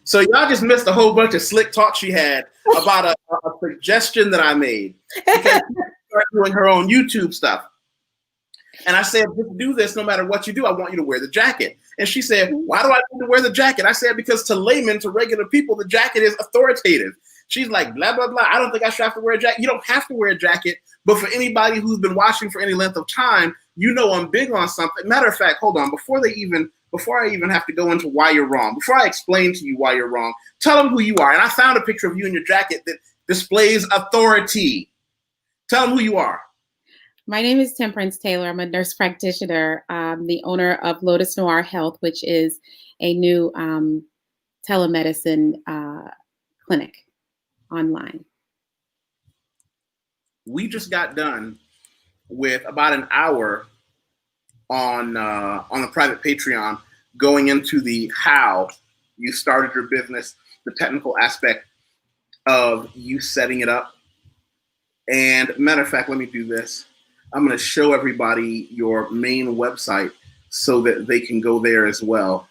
So y'all just missed a whole bunch of slick talk she had about a suggestion that I made. Because she started doing her own YouTube stuff. And I said, just do this no matter what you do. I want you to wear the jacket. And she said, why do I need to wear the jacket? I said, because to laymen, to regular people, the jacket is authoritative. She's like, blah, blah, blah. I don't think I should have to wear a jacket. You don't have to wear a jacket. But for anybody who's been watching for any length of time, you know I'm big on something. Matter of fact, hold on. Before I even have to go into why you're wrong, before I explain to you why you're wrong, tell them who you are. And I found a picture of you in your jacket that displays authority. Tell them who you are. My name is Temperance Taylor. I'm a nurse practitioner, the owner of Lotus Noir Health, which is a new telemedicine clinic online. We just got done with about an hour on the private Patreon going into the how you started your business, the technical aspect of you setting it up. And matter of fact, let me do this. I'm going to show everybody your main website so that they can go there as well.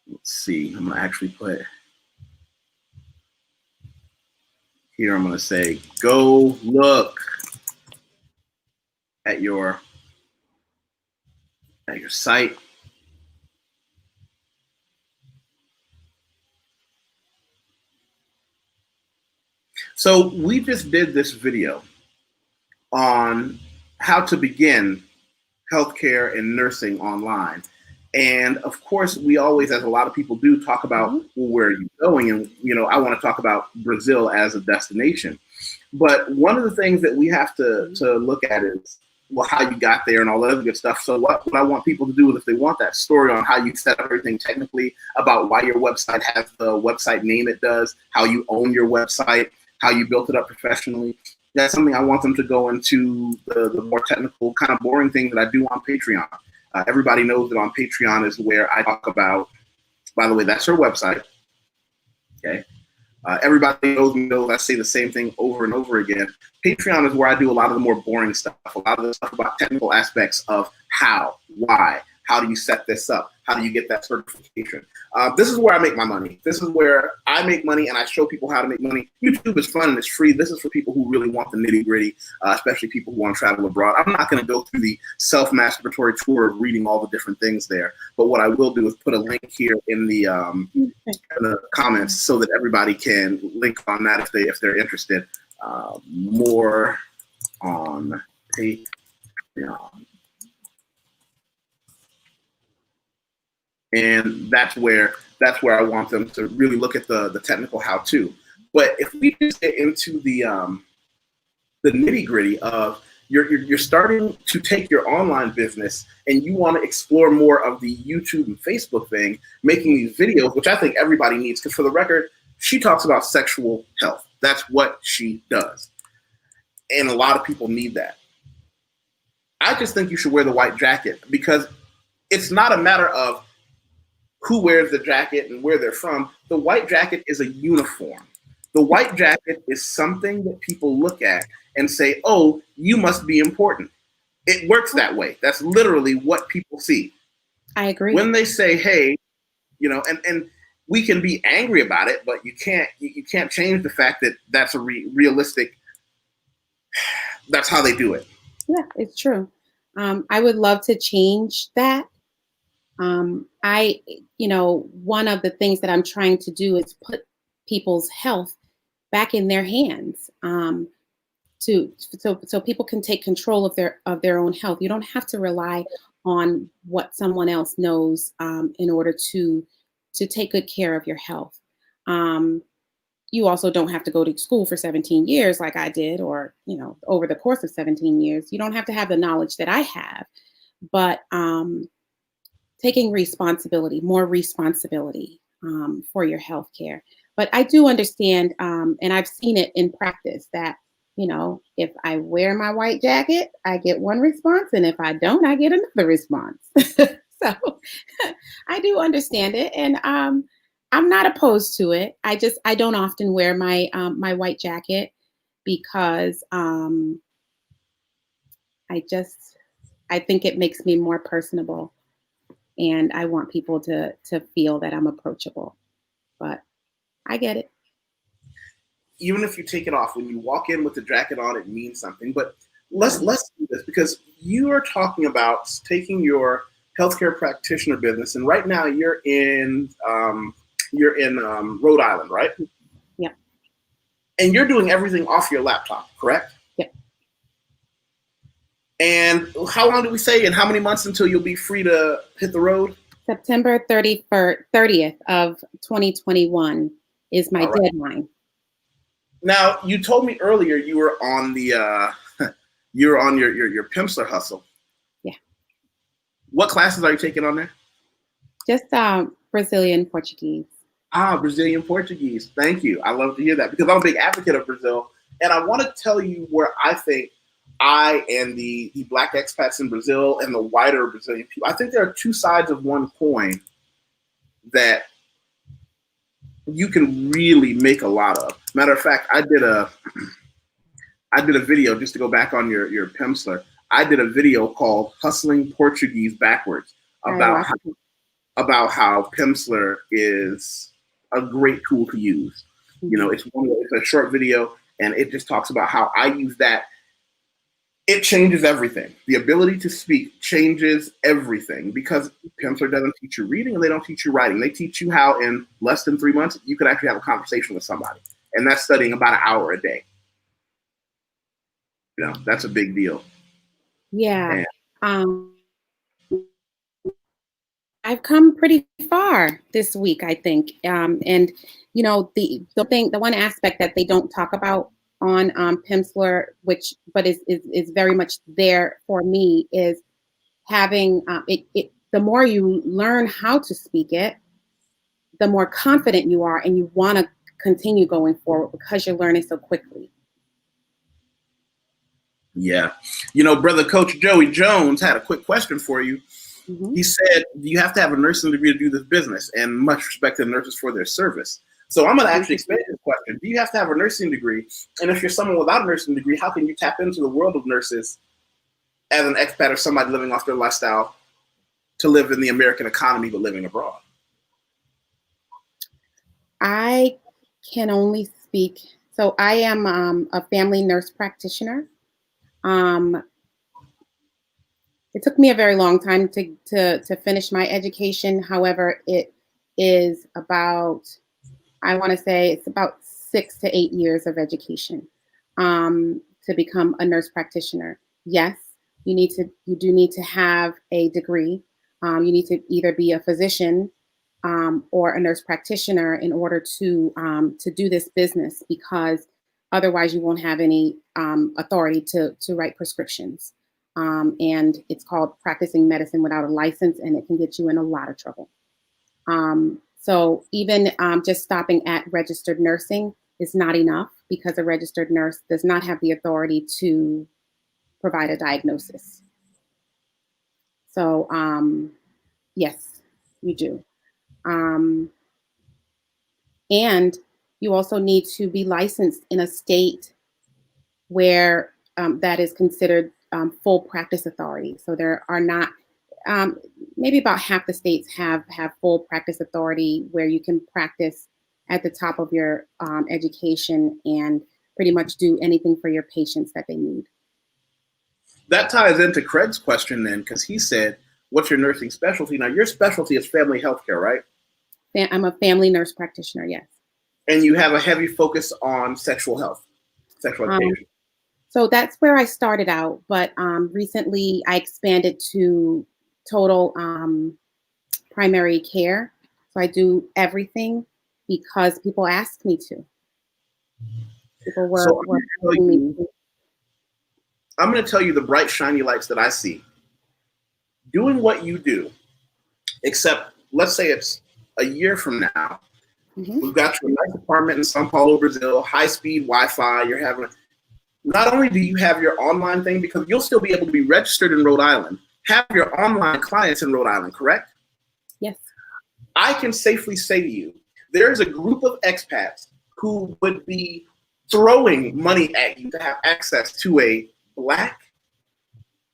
Let's see. I'm going to actually put here. I'm going to say, go look at your site. So we just did this video on how to begin healthcare and nursing online. And of course, we always, as a lot of people do, talk about, well, where are you going? And, you know, I want to talk about Brazil as a destination. But one of the things that we have to look at is, well, how you got there and all that other good stuff. So what I want people to do is, if they want that story on how you set up everything technically, about why your website has the website name it does, how you own your website, how you built it up professionally, that's something I want them to go into the more technical, kind of boring thing that I do on Patreon. Everybody knows that on Patreon is where I talk about, by the way, that's her website. Okay. Everybody knows I say the same thing over and over again. Patreon is where I do a lot of the more boring stuff, a lot of the stuff about technical aspects of how, why, how do you set this up? How do you get that certification? This is where I make my money. This is where I make money and I show people how to make money. YouTube is fun and it's free. This is for people who really want the nitty gritty, especially people who want to travel abroad. I'm not going to go through the self-masturbatory tour of reading all the different things there. But what I will do is put a link here in the comments so that everybody can link on that if they're interested. More on Patreon. And that's where I want them to really look at the technical how-to. But if we just get into the nitty-gritty of you're starting to take your online business and you want to explore more of the YouTube and Facebook thing, making these videos, which I think everybody needs, because for the record, she talks about sexual health. That's what she does. And a lot of people need that. I just think you should wear the white jacket, because it's not a matter of who wears the jacket and where they're from. The white jacket is a uniform. The white jacket is something that people look at and say, oh, you must be important. It works that way. That's literally what people see. I agree. When they say, hey, you know, and we can be angry about it, but you can't change the fact that that's a realistic, that's how they do it. Yeah, it's true. I would love to change that. One of the things that I'm trying to do is put people's health back in their hands, so people can take control of their own health. You don't have to rely on what someone else knows in order to take good care of your health. You also don't have to go to school for 17 years like I did, or, you know, over the course of 17 years. You don't have to have the knowledge that I have, but taking more responsibility for your health care. But I do understand, and I've seen it in practice, that, you know, if I wear my white jacket, I get one response, and if I don't, I get another response. So I do understand it, and I'm not opposed to it. I don't often wear my my white jacket because I think it makes me more personable. And I want people to feel that I'm approachable. but I get it. Even if you take it off, when you walk in with the jacket on, it means something. But let's do this, because you are talking about taking your healthcare practitioner business, and right now you're in Rhode Island, right? Yeah. And you're doing everything off your laptop, correct? Yeah. And how long do we say, and how many months until you'll be free to hit the road? September 30th of 2021 is my deadline. Now, you told me earlier you were on the you were on your Pimsleur hustle. Yeah. What classes are you taking on there? Just Brazilian Portuguese. Brazilian Portuguese. Thank you. I love to hear that, because I'm a big advocate of Brazil. And I want to tell you where I think I and the Black expats in Brazil and the wider Brazilian people, I think there are two sides of one coin that you can really make a lot of. Matter of fact, I did a video, just to go back on your Pimsleur. I did a video called "Hustling Portuguese Backwards" about how Pimsleur is a great tool to use. You know, it's a short video, and it just talks about how I use that. It changes everything. The ability to speak changes everything, because Pimsleur doesn't teach you reading and they don't teach you writing. They teach you how in less than 3 months you could actually have a conversation with somebody, and that's studying about an hour a day. You know, that's a big deal. Yeah. I've come pretty far this week, I think. And you know, the one aspect that they don't talk about on Pimsleur, but is very much there for me, is having the more you learn how to speak it, the more confident you are, and you want to continue going forward because you're learning so quickly. Yeah. You know, brother Coach Joey Jones had a quick question for you. Mm-hmm. He said, do you have to have a nursing degree to do this business? And much respect to nurses for their service. So I'm going to actually expand this question. Do you have to have a nursing degree? And if you're someone without a nursing degree, how can you tap into the world of nurses as an expat or somebody living off their lifestyle to live in the American economy but living abroad? I can only speak. So I am a family nurse practitioner. It took me a very long time to finish my education. However, it is about, I want to say it's about 6 to 8 years of education to become a nurse practitioner. Yes, you do need to have a degree. You need to either be a physician or a nurse practitioner in order to do this business, because otherwise you won't have any authority to write prescriptions. And it's called practicing medicine without a license, and it can get you in a lot of trouble. So even just stopping at registered nursing is not enough, because a registered nurse does not have the authority to provide a diagnosis. So yes, you do. And you also need to be licensed in a state where that is considered full practice authority. So there are not, maybe about half the states have full practice authority, where you can practice at the top of your education and pretty much do anything for your patients that they need. That ties into Craig's question then, because he said, what's your nursing specialty? Now, your specialty is family healthcare, right? I'm a family nurse practitioner, yes. And you have a heavy focus on sexual health, sexual education. So that's where I started out, but recently I expanded to total primary care. So I do everything because people ask me to. People were asking me to. I'm going to tell you the bright, shiny lights that I see. Doing what you do, except let's say it's a year from now. Mm-hmm. We've got you a nice apartment in São Paulo, Brazil, high-speed Wi-Fi. You're having. Not only do you have your online thing, because you'll still be able to be registered in Rhode Island, have your online clients in Rhode Island, correct? Yes. I can safely say to you, there's a group of expats who would be throwing money at you to have access to a Black,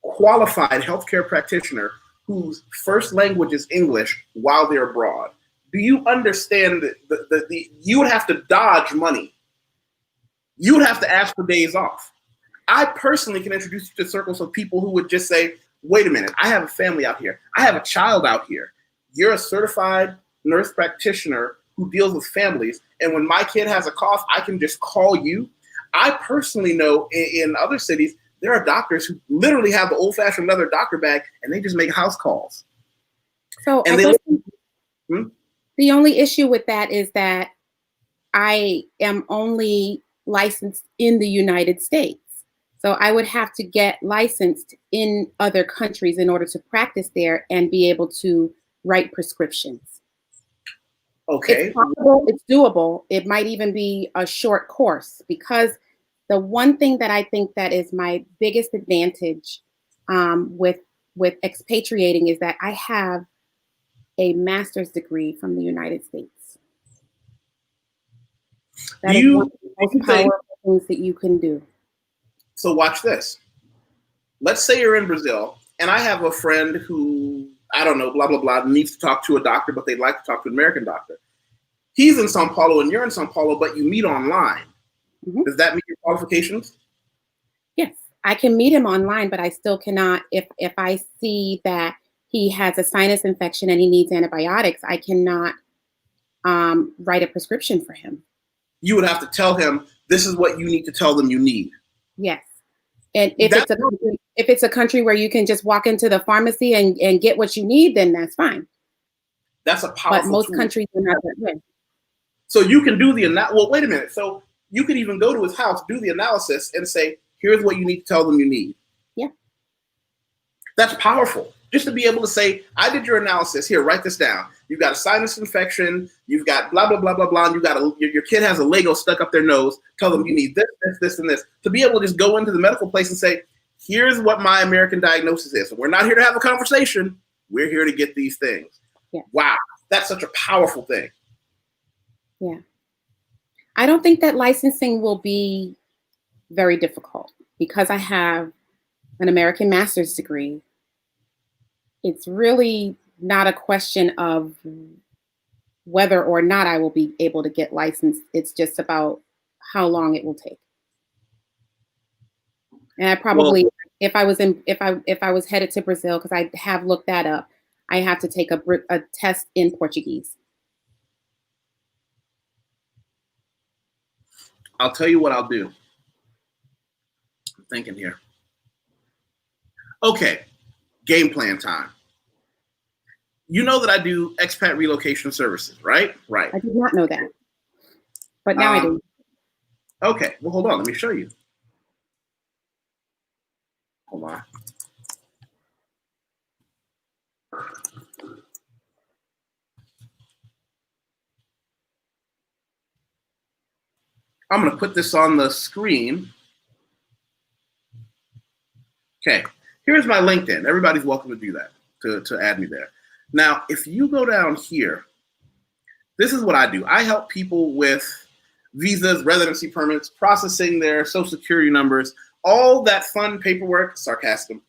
qualified healthcare practitioner whose first language is English while they're abroad. Do you understand that you would have to dodge money? You would have to ask for days off. I personally can introduce you to circles of people who would just say, wait a minute, I have a family out here. I have a child out here. You're a certified nurse practitioner who deals with families. And when my kid has a cough, I can just call you. I personally know in other cities, there are doctors who literally have the old-fashioned leather doctor bag and they just make house calls. So and the only issue with that is that I am only licensed in the United States. So I would have to get licensed in other countries in order to practice there and be able to write prescriptions. Okay. It's possible, it's doable. It might even be a short course, because the one thing that I think that is my biggest advantage with expatriating is that I have a master's degree from the United States. That is one of the most powerful things that you can do. So watch this. Let's say you're in Brazil, and I have a friend who, I don't know, blah, blah, blah, needs to talk to a doctor, but they'd like to talk to an American doctor. He's in Sao Paulo and you're in Sao Paulo, but you meet online. Mm-hmm. Does that meet your qualifications? Yes, I can meet him online, but I still cannot, if I see that he has a sinus infection and he needs antibiotics, I cannot write a prescription for him. You would have to tell him, this is what you need to tell them you need. Yes. And if it's a country where you can just walk into the pharmacy and get what you need, then that's fine. That's a powerful But most tool. countries are not that way. So you can do well, wait a minute. So you could even go to his house, do the analysis, and say, here's what you need to tell them you need. Yeah. That's powerful. Just to be able to say, I did your analysis. Here, write this down. You've got a sinus infection. You've got blah, blah, blah, blah, blah. And your kid has a Lego stuck up their nose. Tell them you need this, this, this, and this. To be able to just go into the medical place and say, here's what my American diagnosis is. We're not here to have a conversation. We're here to get these things. Yeah. Wow. That's such a powerful thing. Yeah. I don't think that licensing will be very difficult because I have an American master's degree. It's really not a question of whether or not I will be able to get licensed. It's just about how long it will take. And I probably, if I was headed to Brazil, because I have looked that up, I have to take a test in Portuguese. I'll tell you what I'll do. I'm thinking here. Okay, game plan time. You know that I do expat relocation services, right? Right. I did not know that, but now I do. Okay, well, hold on. Let me show you. Hold on. I'm going to put this on the screen. Okay, here's my LinkedIn. Everybody's welcome to do that, to add me there. Now, if you go down here, this is what I do. I help people with visas, residency permits, processing their social security numbers, all that fun paperwork, sarcasm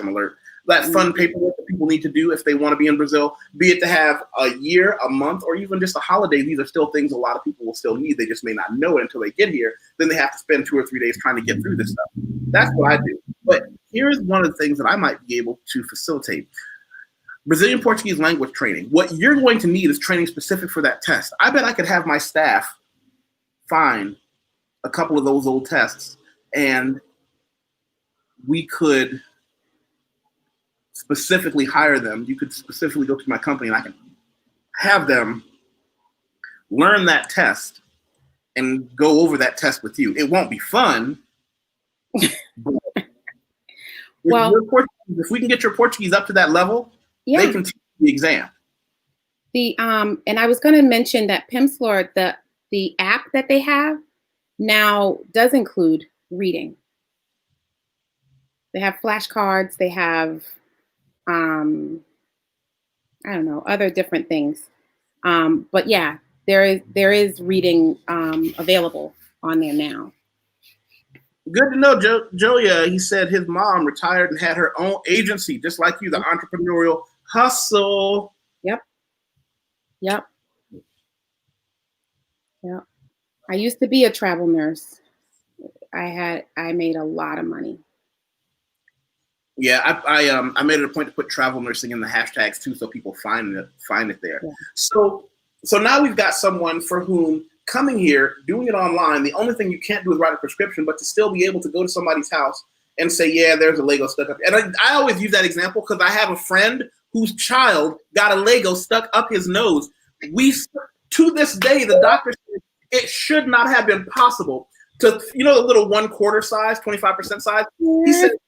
alert, that fun paperwork that people need to do if they want to be in Brazil, be it to have a year, a month, or even just a holiday. These are still things a lot of people will still need. They just may not know it until they get here. Then they have to spend 2 or 3 days trying to get through this stuff. That's what I do. But here's one of the things that I might be able to facilitate. Brazilian Portuguese language training. What you're going to need is training specific for that test. I bet I could have my staff find a couple of those old tests and we could specifically hire them. You could specifically go to my company and I can have them learn that test and go over that test with you. It won't be fun. But well, if we can get your Portuguese up to that level, yeah, they can teach the exam. And I was going to mention that Pimsleur, the app that they have now does include reading. They have flashcards. They have, I don't know, other different things. But yeah, there is reading available on there now. Good to know, Joya. He said his mom retired and had her own agency, just like you, the entrepreneurial hustle. Yep. Yeah. I used to be a travel nurse. I made a lot of money. Yeah, I made it a point to put travel nursing in the hashtags too, so people find it there. Yeah. So now we've got someone for whom coming here, doing it online, the only thing you can't do is write a prescription, but to still be able to go to somebody's house and say, yeah, there's a Lego stuck up. And I always use that example because I have a friend whose child got a Lego stuck up his nose. To this day, the doctor said it should not have been possible to, the little 1/4 size, 25% size. He said it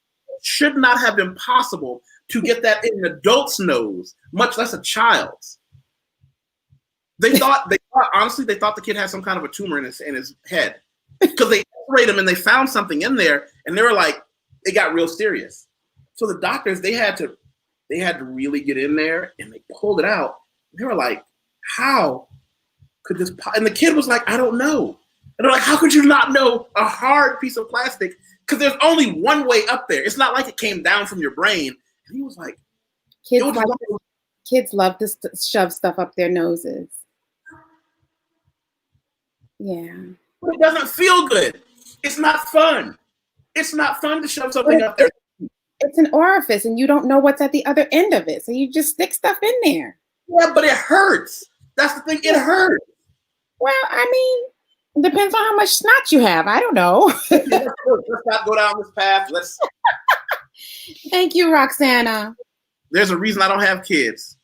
should not have been possible to get that in an adult's nose, much less a child's. They thought honestly the kid had some kind of a tumor in his head because they x-rayed him and they found something in there, and they were like, it got real serious. So the doctors, they had to really get in there, and they pulled it out. They were like, how could this? And the kid was like, I don't know. And they're like, how could you not know a hard piece of plastic? Because there's only one way up there. It's not like it came down from your brain. And he was like, kids love to shove stuff up their noses. Yeah. But it doesn't feel good. It's not fun. It's not fun to shove something up there. It's an orifice, and you don't know what's at the other end of it. So you just stick stuff in there. Yeah, but it hurts. That's the thing. It hurts. Well, I mean, it depends on how much snot you have. I don't know. Let's not go down this path. Thank you, Roxana. There's a reason I don't have kids.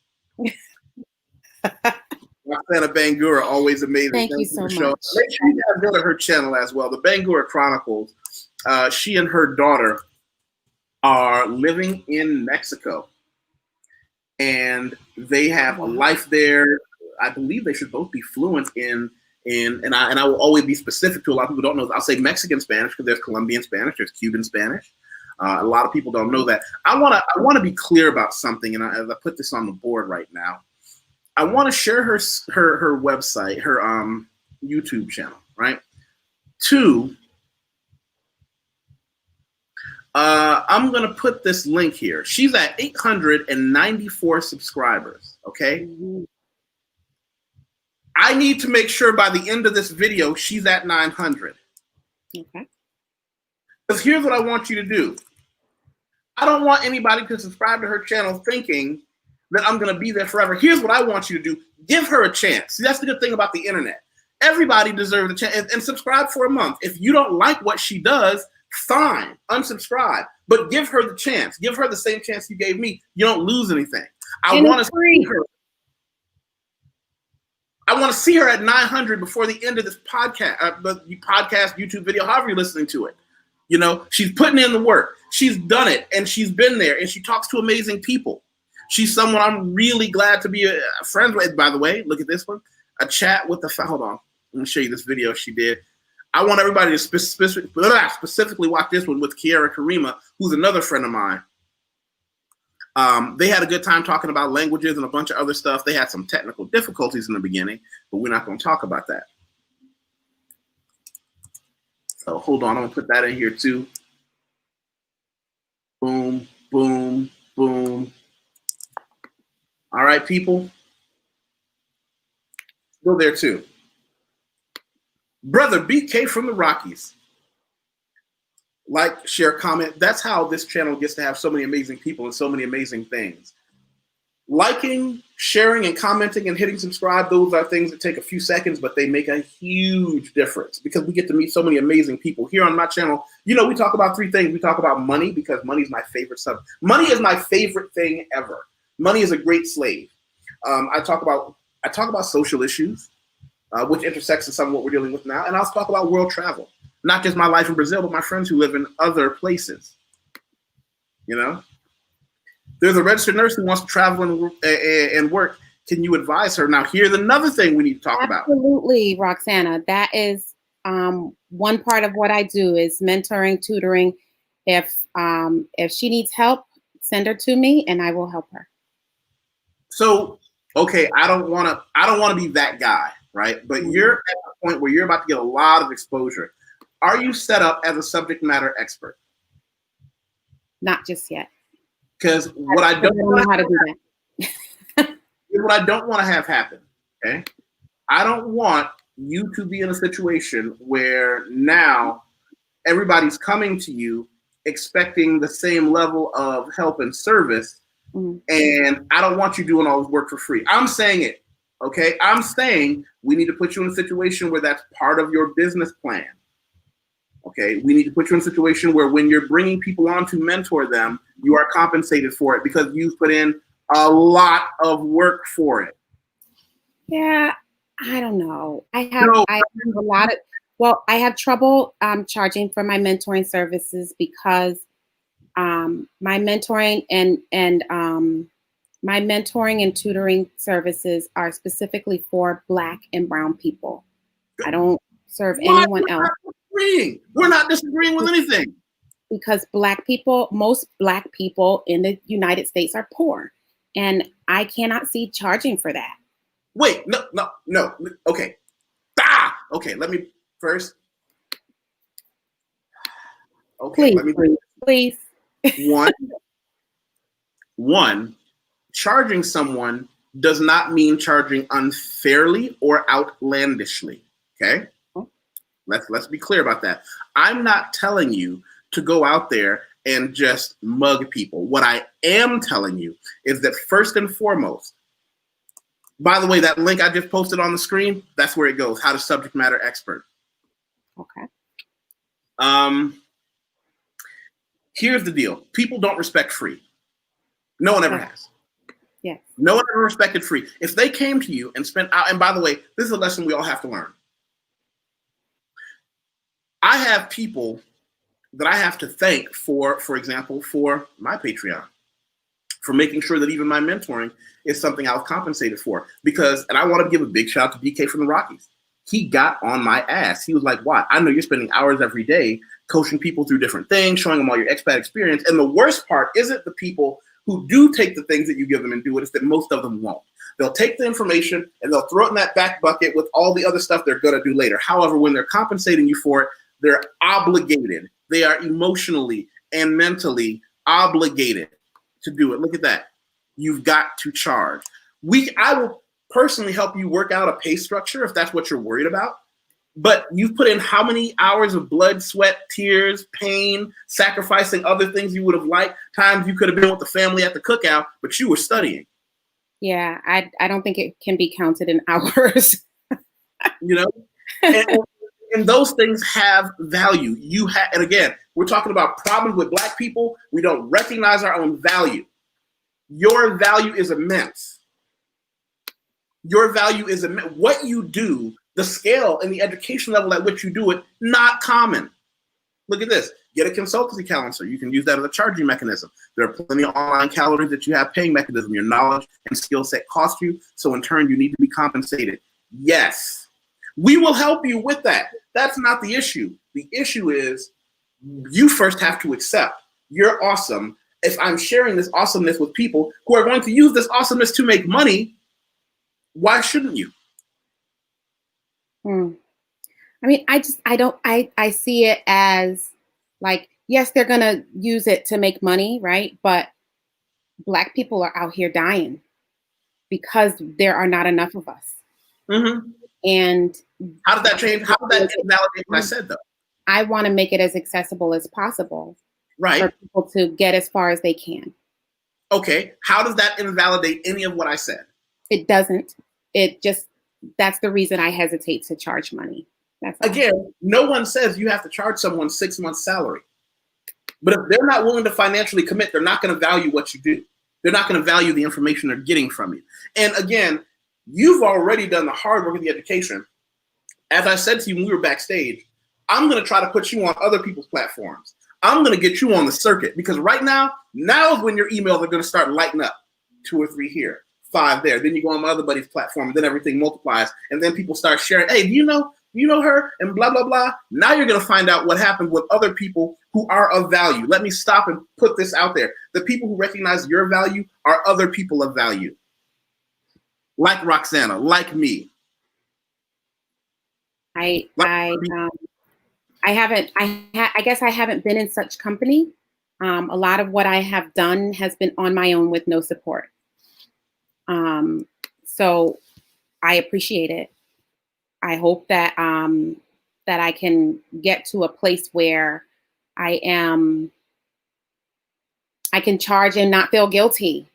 Roxana Bangura, always amazing. Thank you so much. Make sure you guys go to her channel as well, the Bangura Chronicles. She and her daughter are living in Mexico, and they have a life there. I believe they should both be fluent in and I will always be specific to a lot of people don't know. I'll say Mexican Spanish because there's Colombian Spanish, there's Cuban Spanish. A lot of people don't know that. I want to be clear about something, and as I put this on the board right now, I want to share her website, her YouTube channel, right? 2, I'm going to put this link here. She's at 894 subscribers, okay? Mm-hmm. I need to make sure by the end of this video, she's at 900. Okay. Because here's what I want you to do. I don't want anybody to subscribe to her channel thinking that I'm going to be there forever. Here's what I want you to do. Give her a chance. See, that's the good thing about the internet. Everybody deserves a chance. And subscribe for a month. If you don't like what she does, fine, unsubscribe. But give her the chance. Give her the same chance you gave me. You don't lose anything. I want to see her. I want to see her at 900 before the end of this podcast, YouTube video, however you're listening to it. She's putting in the work. She's done it, and she's been there, and she talks to amazing people. She's someone I'm really glad to be a friend with. By the way, look at this one. A chat with hold on. Let me show you this video she did. I want everybody to specifically watch this one with Kiara Karima, who's another friend of mine. They had a good time talking about languages and a bunch of other stuff. They had some technical difficulties in the beginning, but we're not going to talk about that. So hold on, I'm going to put that in here too. Boom, boom, boom. All right, people. Go there too. Brother BK from the Rockies. Like, share, comment. That's how this channel gets to have so many amazing people and so many amazing things. Liking, sharing, and commenting and hitting subscribe, those are things that take a few seconds, but they make a huge difference because we get to meet so many amazing people. Here on my channel, we talk about 3 things. We talk about money because money is my favorite subject. Money is my favorite thing ever. Money is a great slave. I talk about social issues, which intersects in some of what we're dealing with now, and I'll talk about world travel. Not just my life in Brazil, but my friends who live in other places. There's a registered nurse who wants to travel and work. Can you advise her? Now, here's another thing we need to talk about. Absolutely, Roxana. That is one part of what I do is mentoring, tutoring. If she needs help, send her to me, and I will help her. So, okay, I don't want to be that guy, right? But you're at the point where you're about to get a lot of exposure. Are you set up as a subject matter expert? Not just yet. Because what I don't know how to do that. What I don't want to have happen, okay? I don't want you to be in a situation where now everybody's coming to you expecting the same level of help and service. And I don't want you doing all this work for free. I'm saying it, okay? I'm saying we need to put you in a situation where that's part of your business plan. Okay, we need to put you in a situation where when you're bringing people on to mentor them, you are compensated for it because you've put in a lot of work for it. Yeah, I don't know. I have a lot of, well, I have trouble charging for my mentoring services because my mentoring and tutoring services are specifically for Black and brown people. I don't serve anyone else. We're not disagreeing with anything. Because most Black people in the United States are poor. And I cannot see charging for that. Wait, no. Okay. Okay, let me first. Okay, please. One, charging someone does not mean charging unfairly or outlandishly. Okay? Let's be clear about that. I'm not telling you to go out there and just mug people. What I am telling you is that first and foremost, by the way, that link I just posted on the screen, that's where it goes. How to subject matter expert. Okay. Here's the deal. People don't respect free. No one ever has. Yeah. No one ever respected free. If they came to you and spent out, and by the way, this is a lesson we all have to learn. I have people that I have to thank for example, for my Patreon, for making sure that even my mentoring is something I was compensated for. Because, and I want to give a big shout out to DK from the Rockies. He got on my ass. He was like, "Why? I know you're spending hours every day coaching people through different things, showing them all your expat experience. And the worst part isn't the people who do take the things that you give them and do it. It's that most of them won't. They'll take the information and they'll throw it in that back bucket with all the other stuff they're going to do later. However, when they're compensating you for it, they're obligated. They are emotionally and mentally obligated to do it. Look at that. You've got to charge. I will personally help you work out a pay structure if that's what you're worried about. But you've put in how many hours of blood, sweat, tears, pain, sacrificing other things you would have liked, times you could have been with the family at the cookout, but you were studying. Yeah, I don't think it can be counted in hours. You know? And those things have value. And again, we're talking about problems with Black people. We don't recognize our own value. Your value is immense. Your value is immense. What you do, the scale and the education level at which you do it, not common. Look at this. Get a consultancy counselor. You can use that as a charging mechanism. There are plenty of online calories that you have paying mechanism. Your knowledge and skill set cost you. So in turn, you need to be compensated. Yes. We will help you with that. That's not the issue. The issue is you first have to accept you're awesome. If I'm sharing this awesomeness with people who are going to use this awesomeness to make money, why shouldn't you? I mean, I see it as like, yes, they're going to use it to make money, right? But Black people are out here dying because there are not enough of us. Mm-hmm. And how did that change? How did that invalidate what I said, though? I want to make it as accessible as possible, right, for people to get as far as they can. Okay. How does that invalidate any of what I said? It doesn't. It just, that's the reason I hesitate to charge money. That's all. Again, no one says you have to charge someone 6 months' salary. But if they're not willing to financially commit, they're not going to value what you do. They're not going to value the information they're getting from you. And again, you've already done the hard work of the education. As I said to you when we were backstage, I'm going to try to put you on other people's platforms. I'm going to get you on the circuit because right now is when your emails are going to start lighting up. 2 or 3 here, 5 there. Then you go on my other buddy's platform, and then everything multiplies. And then people start sharing, hey, do you know her? And blah, blah, blah. Now you're going to find out what happened with other people who are of value. Let me stop and put this out there. The people who recognize your value are other people of value. Like Roxana, like me. I guess I haven't been in such company. A lot of what I have done has been on my own with no support. So I appreciate it. I hope that that I can get to a place where I can charge and not feel guilty.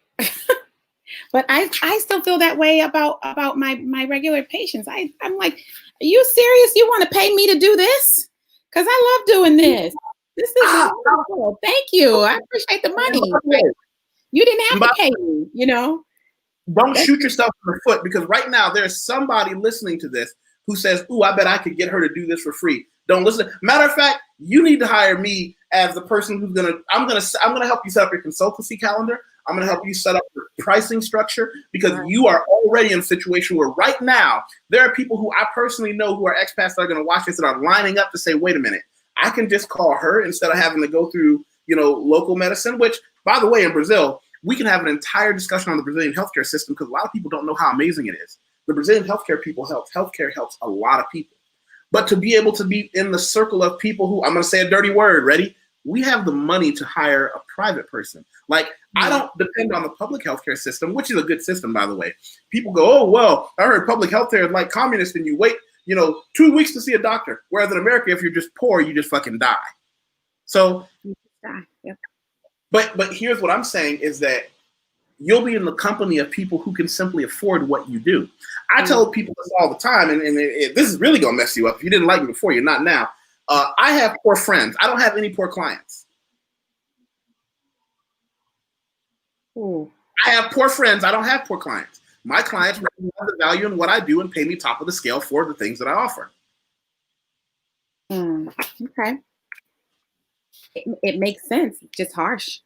But I still feel that way about my regular patients. I'm like, are you serious? You want to pay me to do this? Because I love doing this. This is wonderful. Thank you. I appreciate the money. You didn't have to pay me, you know? Don't shoot yourself in the foot, because right now there's somebody listening to this who says, ooh, I bet I could get her to do this for free. Don't listen. Matter of fact, you need to hire me as the person who's I'm gonna help you set up your consultancy calendar. I'm gonna help you set up your pricing structure, because you are already in a situation where right now there are people who I personally know who are expats that are gonna watch this and are lining up to say, wait a minute, I can just call her instead of having to go through, local medicine, which, by the way, in Brazil, we can have an entire discussion on the Brazilian healthcare system, because a lot of people don't know how amazing it is. The Brazilian healthcare helps a lot of people. But to be able to be in the circle of people who, I'm going to say a dirty word, ready? We have the money to hire a private person. Like, I don't depend on the public healthcare system, which is a good system, by the way. People go, oh, well, I heard public healthcare is like communist and you wait, 2 weeks to see a doctor. Whereas in America, if you're just poor, you just fucking die. So, Yep. But here's what I'm saying is that you'll be in the company of people who can simply afford what you do. I tell people this all the time, and this is really going to mess you up. If you didn't like me before, you're not now. I have poor friends. I don't have any poor clients. Ooh. I have poor friends. I don't have poor clients. My clients recognize the value in what I do and pay me top of the scale for the things that I offer. Okay. It makes sense. It's just harsh.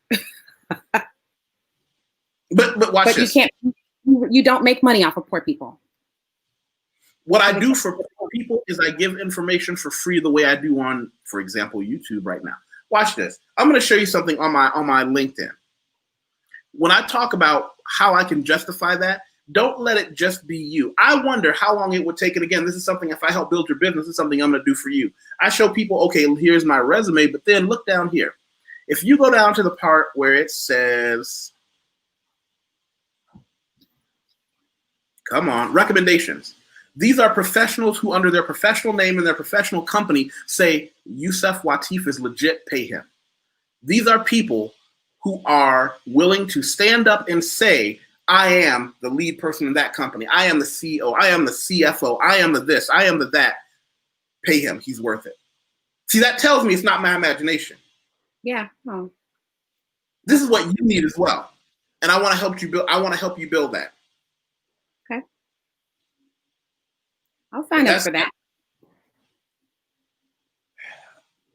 But watch this. You don't make money off of poor people. What I do for poor people is I give information for free the way I do on, for example, YouTube right now. Watch this. I'm going to show you something on my LinkedIn. When I talk about how I can justify that, don't let it just be you. I wonder how long it would take. And again, this is something, if I help build your business, this is something I'm going to do for you. I show people, okay, here's my resume, but then look down here. If you go down to the part where it says, come on, recommendations. These are professionals who, under their professional name and their professional company, say, YusefWateef is legit, pay him. These are people who are willing to stand up and say, I am the lead person in that company. I am the CEO. I am the CFO. I am the this. I am the that. Pay him. He's worth it. See, that tells me it's not my imagination. Yeah. Oh. This is what you need as well. And I want to help you build. I want to help you build that. Okay. I'll sign up for that.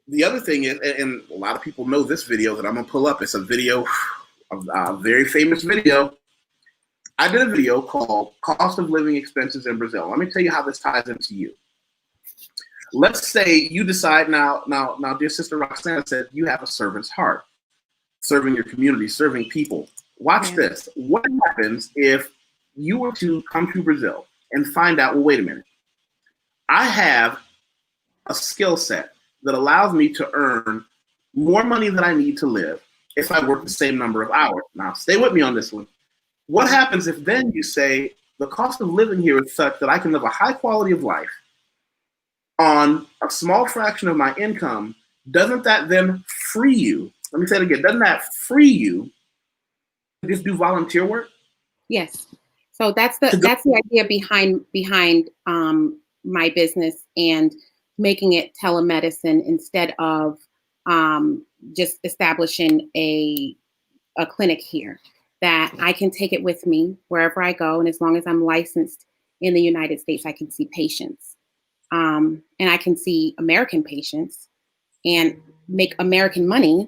The other thing is, and a lot of people know this video that I'm going to pull up. It's a video, a very famous video. I did a video called Cost of Living Expenses in Brazil. Let me tell you how this ties into you. Let's say you decide now, dear sister Roxana said you have a servant's heart, serving your community, serving people. Watch this. What happens if you were to come to Brazil and find out, well, wait a minute. I have a skill set that allows me to earn more money than I need to live if I work the same number of hours. Now, stay with me on this one. What happens if then you say the cost of living here is such that I can live a high quality of life on a small fraction of my income? Doesn't that then free you? Let me say it again. Doesn't that free you to just do volunteer work? Yes. So that's the idea behind my business and making it telemedicine instead of just establishing a clinic here. That I can take it with me wherever I go. And as long as I'm licensed in the United States, I can see patients. And I can see American patients and make American money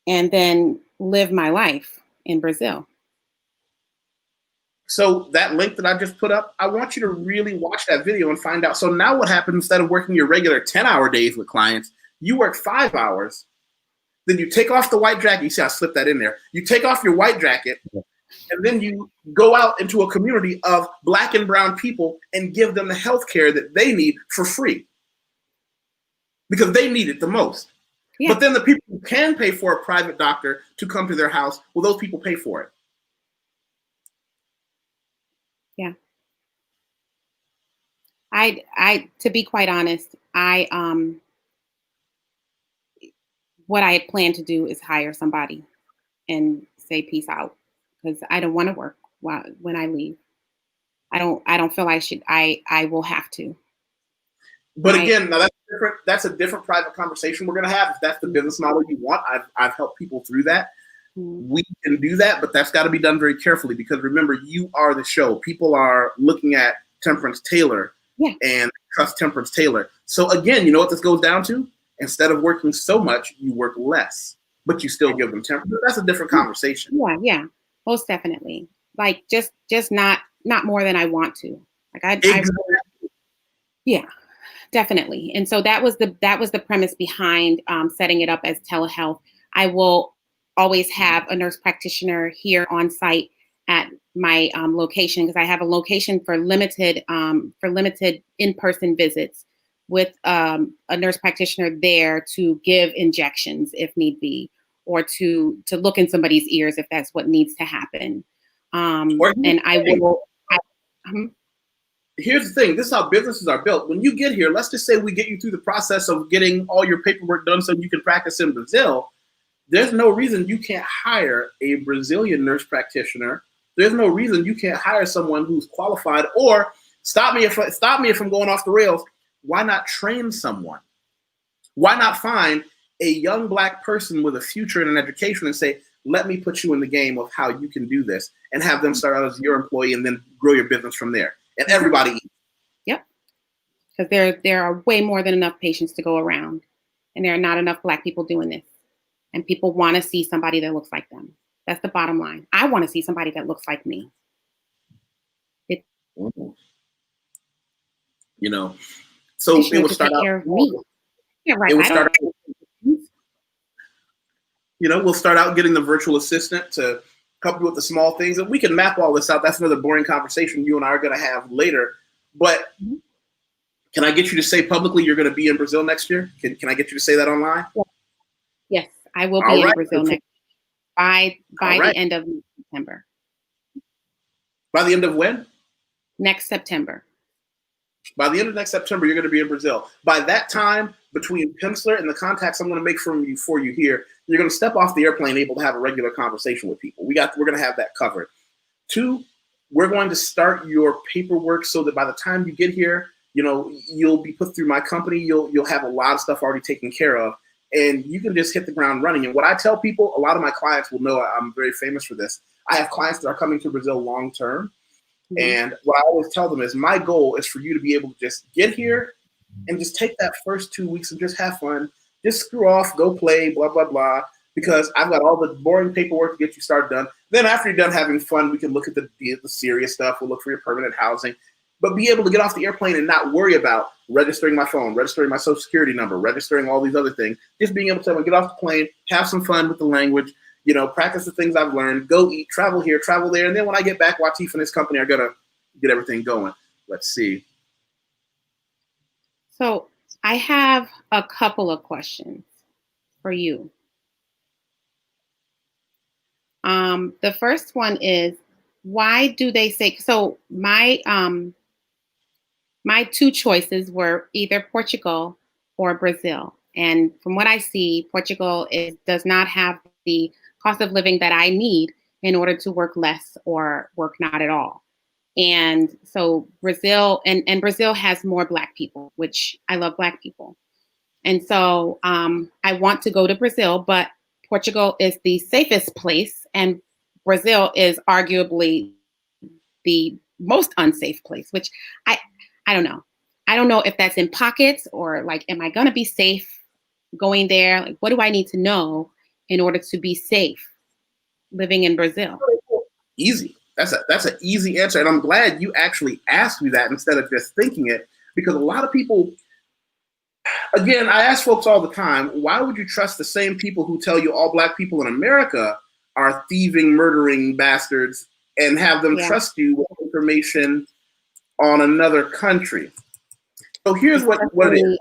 and then live my life in Brazil. So that link that I just put up, I want you to really watch that video and find out. So now what happens, instead of working your regular 10-hour days with clients, you work 5 hours. Then you take off the white jacket. You see, I slipped that in there. You take off your white jacket, and then you go out into a community of Black and brown people and give them the health care that they need for free, because they need it the most. Yeah. But then the people who can pay for a private doctor to come to their house, well, those people pay for it. Yeah. To be quite honest, what I had planned to do is hire somebody and say peace out, because I don't want to work when I leave. I don't feel I should. I will have to. But again, now that's different. That's a different private conversation we're going to have. If that's the business model you want, I've helped people through that. We can do that, but that's got to be done very carefully, because remember, you are the show. People are looking at Temperance Taylor and trust Temperance Taylor. So again, you know what this goes down to? Instead of working so much, you work less, but you still give them temperance. That's a different conversation. Yeah, most definitely. Like just not more than I want to. Like yeah, definitely. And so that was the premise behind setting it up as telehealth. I will always have a nurse practitioner here on site at my location, because I have a location for limited in-person visits with a nurse practitioner there to give injections if need be, or to look in somebody's ears if that's what needs to happen. And I will. Here's the thing. This is how businesses are built. When you get here, let's just say we get you through the process of getting all your paperwork done so you can practice in Brazil. There's no reason you can't hire a Brazilian nurse practitioner. There's no reason you can't hire someone who's qualified. Or stop me if I'm going off the rails. Why not train someone? Why not find a young Black person with a future in an education and say, let me put you in the game of how you can do this, and have them start out as your employee and then grow your business from there. And everybody eats. Yep. Because there are way more than enough patients to go around, and there are not enough Black people doing this. And people want to see somebody that looks like them. That's the bottom line. I want to see somebody that looks like me. You know, so it would start out. Yeah, right. It would start out, we'll start out getting the virtual assistant to help you with the small things, and we can map all this out. That's another boring conversation you and I are going to have later. But can I get you to say publicly you're going to be in Brazil next year? Can I get you to say that online? Yes, I will be in Brazil next by the end of September. By the end of when? Next September. By the end of next September, you're going to be in Brazil. By that time, between Pimsleur and the contacts I'm going to make for you here, you're going to step off the airplane able to have a regular conversation with people. We're going to have that covered. 2, we're going to start your paperwork so that by the time you get here, you'll be put through my company. You'll have a lot of stuff already taken care of, and you can just hit the ground running. And what I tell people, a lot of my clients will know I'm very famous for this. I have clients that are coming to Brazil long term. And what I always tell them is my goal is for you to be able to just get here and just take that first 2 weeks and just have fun. Just screw off, go play, blah, blah, blah, because I've got all the boring paperwork to get you started done. Then after you're done having fun, we can look at the serious stuff. We'll look for your permanent housing. But be able to get off the airplane and not worry about registering my phone, registering my social security number, registering all these other things. Just being able to get off the plane, have some fun with the language, practice the things I've learned, go eat, travel here, travel there. And then when I get back, YusefWateef and his company are going to get everything going. Let's see. So I have a couple of questions for you. The first one is, why do they say, so my 2 choices were either Portugal or Brazil. And from what I see, Portugal does not have the cost of living that I need in order to work less or work not at all. And so Brazil, and Brazil has more Black people, which I love Black people. And so I want to go to Brazil, but Portugal is the safest place, and Brazil is arguably the most unsafe place, which I don't know. I don't know if that's in pockets, or like, am I going to be safe going there? Like, what do I need to know in order to be safe living in Brazil? Easy. That's an easy answer. And I'm glad you actually asked me that instead of just thinking it, because a lot of people, again, I ask folks all the time, why would you trust the same people who tell you all Black people in America are thieving, murdering bastards, and have them trust you with information on another country? So here's what it is.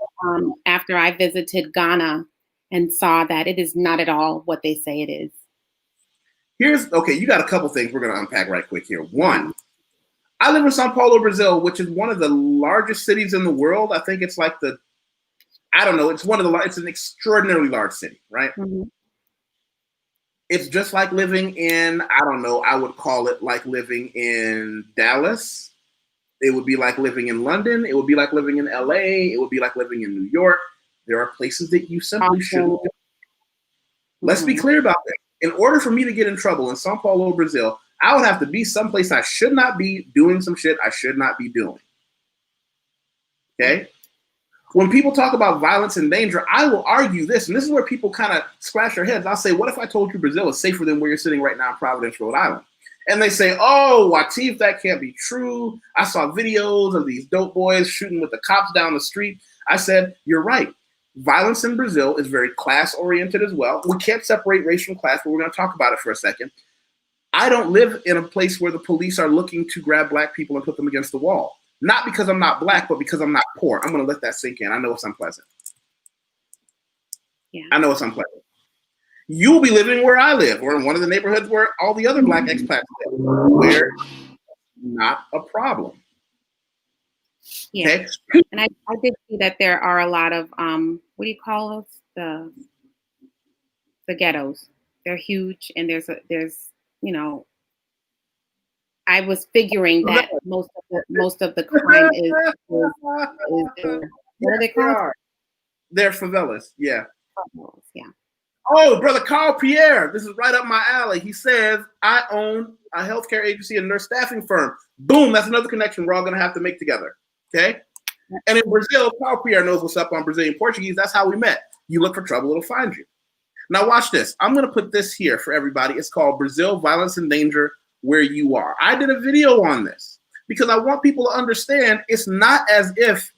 After I visited Ghana and saw that it is not at all what they say it is. Okay, you got a couple things we're going to unpack right quick here. One, I live in Sao Paulo, Brazil, which is one of the largest cities in the world. I think it's like I don't know, it's it's an extraordinarily large city, right? Mm-hmm. It's just like living in, I don't know, I would call it like living in Dallas. It would be like living in London. It would be like living in LA. It would be like living in New York. There are places that you simply shouldn't go. Let's be clear about that. In order for me to get in trouble in Sao Paulo, Brazil, I would have to be someplace I should not be doing some shit I should not be doing. Okay? When people talk about violence and danger, I will argue this, and this is where people kind of scratch their heads. I'll say, what if I told you Brazil is safer than where you're sitting right now in Providence, Rhode Island? And they say, oh, Wateef, that can't be true. I saw videos of these dope boys shooting with the cops down the street. I said, you're right. Violence in Brazil is very class-oriented as well. We can't separate race from class, but we're going to talk about it for a second. I don't live in a place where the police are looking to grab black people and put them against the wall. Not because I'm not black, but because I'm not poor. I'm going to let that sink in. I know it's unpleasant. Yeah. I know it's unpleasant. You'll be living where I live, or in one of the neighborhoods where all the other black expats live, where it's not a problem. Yeah. Okay? And I did see that there are a lot of, what do you call those? The ghettos. They're huge, and there's, you know, I was figuring that most of the crime is what are they called? They're favelas, yeah. Yeah. Oh, brother Carl Pierre, this is right up my alley. He says, I own a healthcare agency and nurse staffing firm. Boom, that's another connection we're all going to have to make together, okay? And in Brazil, Carl Pierre knows what's up on Brazilian Portuguese. That's how we met. You look for trouble, it'll find you. Now watch this. I'm going to put this here for everybody. It's called Brazil Violence and Danger Where You Are. I did a video on this because I want people to understand it's not as if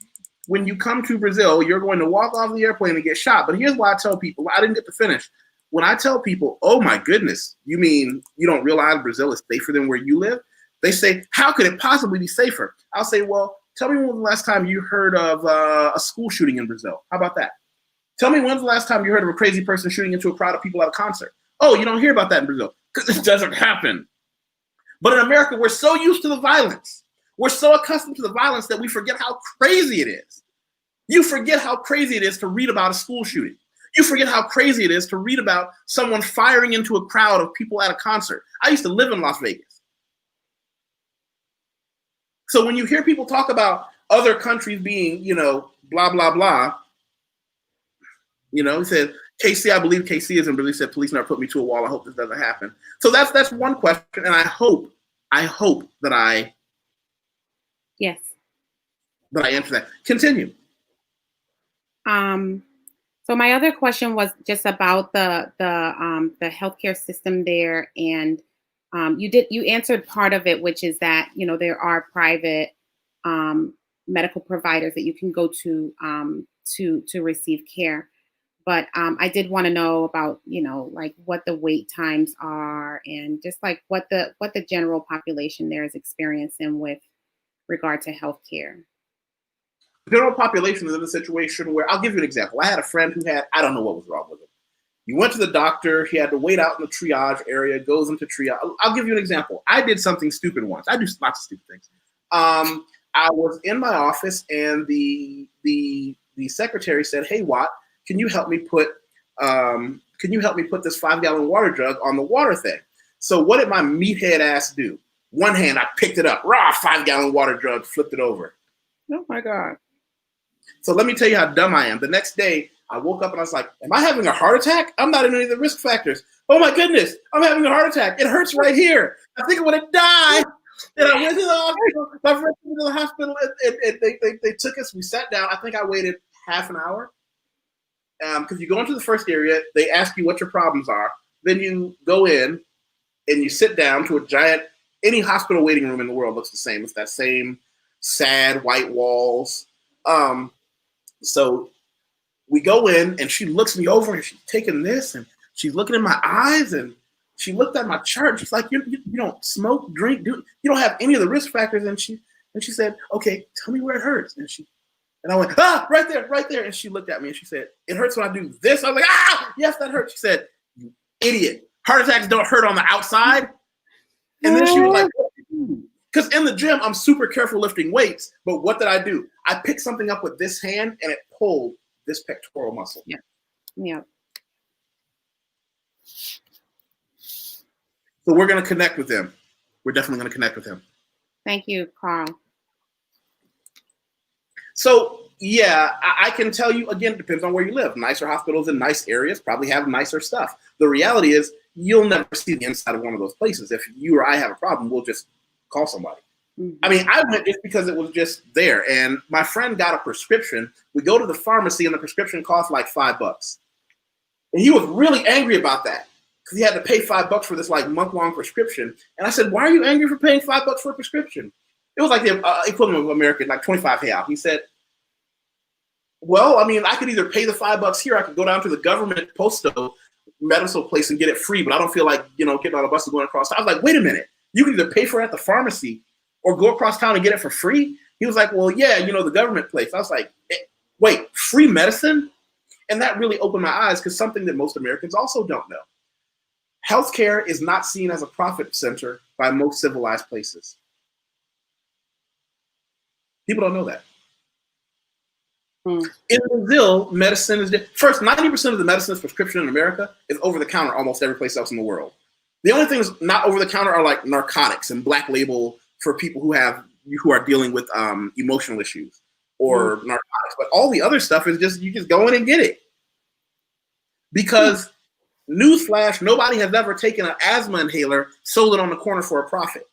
when you come to Brazil, you're going to walk off the airplane and get shot. But here's why I tell people, I didn't get to finish. When I tell people, oh my goodness, you mean you don't realize Brazil is safer than where you live? They say, how could it possibly be safer? I'll say, well, tell me when was the last time you heard of a school shooting in Brazil? How about that? Tell me when's the last time you heard of a crazy person shooting into a crowd of people at a concert? Oh, you don't hear about that in Brazil because it doesn't happen. But in America, we're so used to the violence. We're so accustomed to the violence that we forget how crazy it is. You forget how crazy it is to read about a school shooting. You forget how crazy it is to read about someone firing into a crowd of people at a concert. I used to live in Las Vegas. So when you hear people talk about other countries being, you know, blah, blah, blah, you know, he said, KC, I believe KC is in Brazil. He said, police never put me to a wall. I hope this doesn't happen. So that's one question. And I hope that I answer that. Continue. So my other question was just about the healthcare system there, and you answered part of it, which is that, you know, there are private medical providers that you can go to receive care. But I did want to know about, you know, like what the wait times are and just like what the general population there is experiencing with regard to healthcare. General population is in a situation where, I'll give you an example. I had a friend who had, I don't know what was wrong with him. He went to the doctor. He had to wait out in the triage area, goes into triage. I'll give you an example. I did something stupid once. I do lots of stupid things. I was in my office and the secretary said, hey, Watt, can you help me put this 5-gallon water jug on the water thing? So what did my meathead ass do? One hand, I picked it up, 5-gallon water jug, flipped it over. Oh my God. So let me tell you how dumb I am. The next day, I woke up and I was like, am I having a heart attack? I'm not in any of the risk factors. Oh my goodness, I'm having a heart attack. It hurts right here. I think I'm gonna die. And I went to the hospital. My friend went to the hospital and they took us. We sat down. I think I waited half an hour. Because you go into the first area, they ask you what your problems are. Then you go in and you sit down to a giant, any hospital waiting room in the world looks the same. It's that same sad white walls. So we go in and she looks me over and she's taking this and she's looking in my eyes and she looked at my chart. She's like, you don't smoke, drink, you don't have any of the risk factors. And she said, okay, tell me where it hurts. And I went, right there. And she looked at me and she said, it hurts when I do this. I was like, yes, that hurts. She said, you idiot. Heart attacks don't hurt on the outside. And then she was like, Because in the gym, I'm super careful lifting weights, but what did I do? I picked something up with this hand and it pulled this pectoral muscle. Yeah. Yeah. So we're going to connect with him. We're definitely going to connect with him. Thank you, Carl. So, yeah, I can tell you, again, it depends on where you live. Nicer hospitals in nice areas probably have nicer stuff. The reality is you'll never see the inside of one of those places. If you or I have a problem, we'll just call somebody. Mm-hmm. I mean, I went just because it was just there. And my friend got a prescription. We go to the pharmacy and the prescription cost like $5. And he was really angry about that because he had to pay $5 for this like month-long prescription. And I said, why are you angry for paying $5 for a prescription? It was like the equivalent of American, like 25 real. He said, well, I mean, I could either pay the $5 here, I could go down to the government postal medical place and get it free, but I don't feel like, getting on a bus and going across. I was like, wait a minute, you can either pay for it at the pharmacy or go across town and get it for free? He was like, well, yeah, the government place. I was like, wait, free medicine? And that really opened my eyes because something that most Americans also don't know. Healthcare is not seen as a profit center by most civilized places. People don't know that. In Brazil, medicine is first 90% of the medicine that's prescription in America is over the counter almost every place else in the world. The only things not over the counter are like narcotics and black label for people who are dealing with emotional issues or narcotics. But all the other stuff is just you just go in and get it. Because newsflash, nobody has ever taken an asthma inhaler, sold it on the corner for a profit.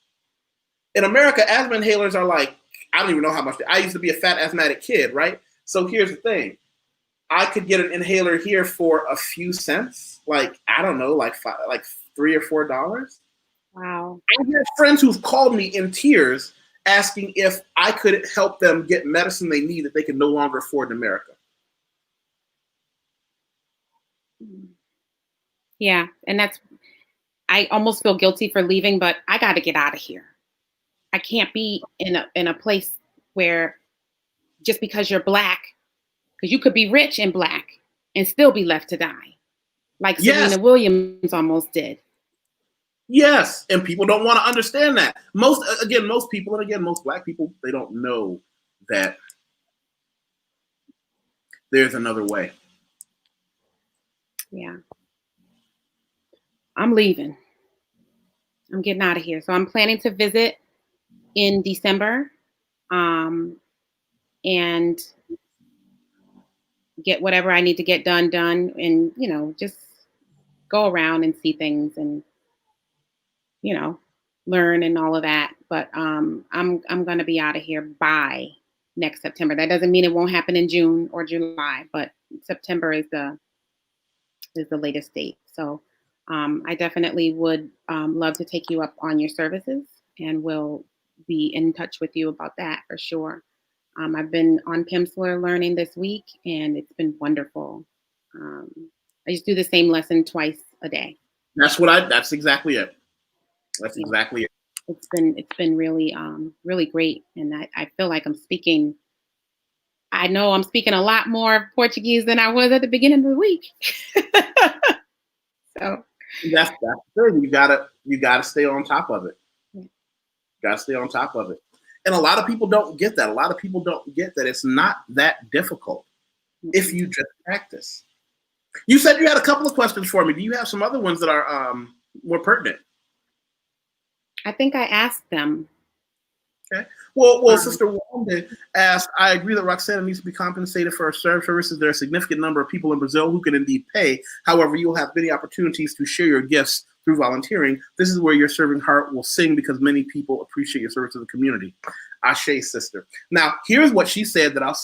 In America, asthma inhalers are like, I don't even know how much. I used to be a fat asthmatic kid, right? So here's the thing. I could get an inhaler here for a few cents, like, I don't know, like $3 or $4. Wow. I have friends who've called me in tears asking if I could help them get medicine they need that they can no longer afford in America. Yeah, and I almost feel guilty for leaving, but I got to get out of here. I can't be in a place where just because you're Black, because you could be rich and Black and still be left to die, like Serena Williams almost did. Yes, and people don't want to understand that. Most people, and most Black people, they don't know that there's another way. Yeah. I'm leaving. I'm getting out of here. So I'm planning to visit in December and get whatever I need to get done and, just go around and see things and, learn and all of that. But I'm going to be out of here by next September. That doesn't mean it won't happen in June or July, but September is the latest date. So I definitely would love to take you up on your services, and we'll be in touch with you about that for sure. I've been on Pimsleur learning this week, and it's been wonderful. I just do the same lesson twice a day. That's exactly it. That's exactly it. It's been really, really great. And I feel like I know I'm speaking a lot more Portuguese than I was at the beginning of the week. So that's good. You gotta stay on top of it. Yeah. You gotta stay on top of it. And a lot of people don't get that. A lot of people don't get that it's not that difficult if you just practice. You said you had a couple of questions for me. Do you have some other ones that are more pertinent? I think I asked them. Okay. Well, Sister Wanda asked, I agree that Roxana needs to be compensated for her services. There are a significant number of people in Brazil who can indeed pay. However, you will have many opportunities to share your gifts through volunteering. This is where your serving heart will sing because many people appreciate your service to the community. Ashe, sister. Now, here's what she said that I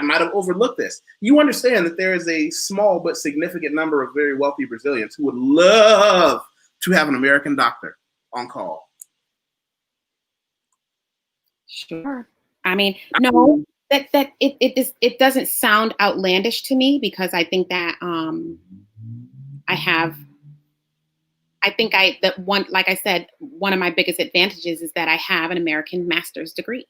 might have overlooked this. You understand that there is a small but significant number of very wealthy Brazilians who would love to have an American doctor on call. Sure. I mean, no, that it doesn't sound outlandish to me because I think that like I said, one of my biggest advantages is that I have an American master's degree.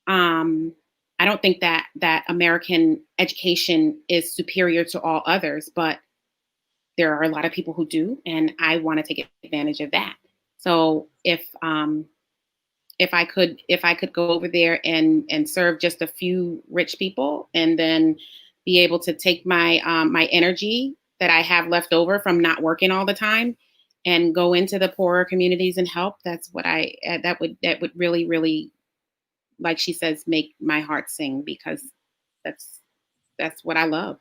I don't think that American education is superior to all others, but there are a lot of people who do, and I want to take advantage of that. So if if I could go over there and serve just a few rich people, and then be able to take my my energy that I have left over from not working all the time and go into the poorer communities and help. That's what that would really, really, like she says, make my heart sing, because that's what I love.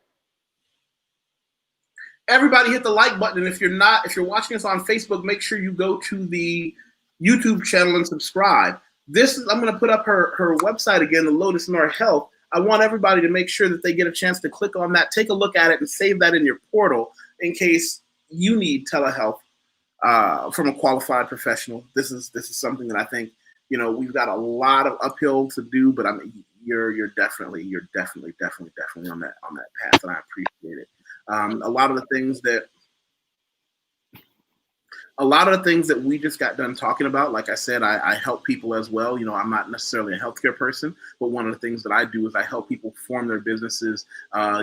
Everybody hit the like button. And if you're watching us on Facebook, make sure you go to the YouTube channel and subscribe. I'm going to put up her website again, the Lotus Noir Health. I want everybody to make sure that they get a chance to click on that, take a look at it, and save that in your portal in case you need telehealth from a qualified professional. This is something that I think, we've got a lot of uphill to do, but I mean, you're definitely on that path, and I appreciate it. A lot of the things that we just got done talking about, like I said, I help people as well. I'm not necessarily a healthcare person, but one of the things that I do is I help people form their businesses,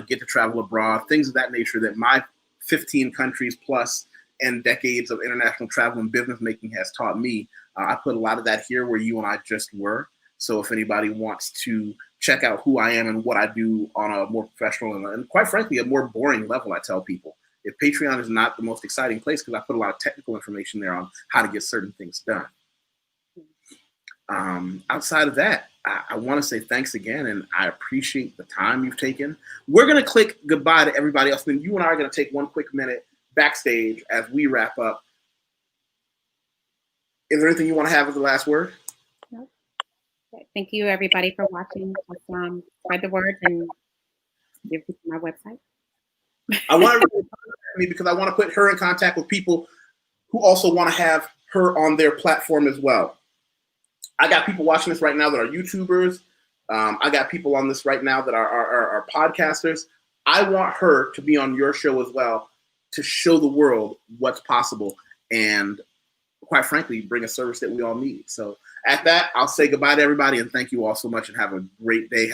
get to travel abroad, things of that nature that my 15 countries plus and decades of international travel and business making has taught me. I put a lot of that here where you and I just were. So if anybody wants to check out who I am and what I do on a more professional and quite frankly, a more boring level, I tell people, if Patreon is not the most exciting place, because I put a lot of technical information there on how to get certain things done. Outside of that, I want to say thanks again, and I appreciate the time you've taken. We're going to click goodbye to everybody else, and then you and I are going to take one quick minute backstage as we wrap up. Is there anything you want to have as the last word? No. Thank you, everybody, for watching. Spread the word and give people my website. I want to me because I want to put her in contact with people who also want to have her on their platform as well. I got people watching this right now that are YouTubers. I got people on this right now that are podcasters. I want her to be on your show as well to show the world what's possible and, quite frankly, bring a service that we all need. So at that, I'll say goodbye to everybody and thank you all so much and have a great day.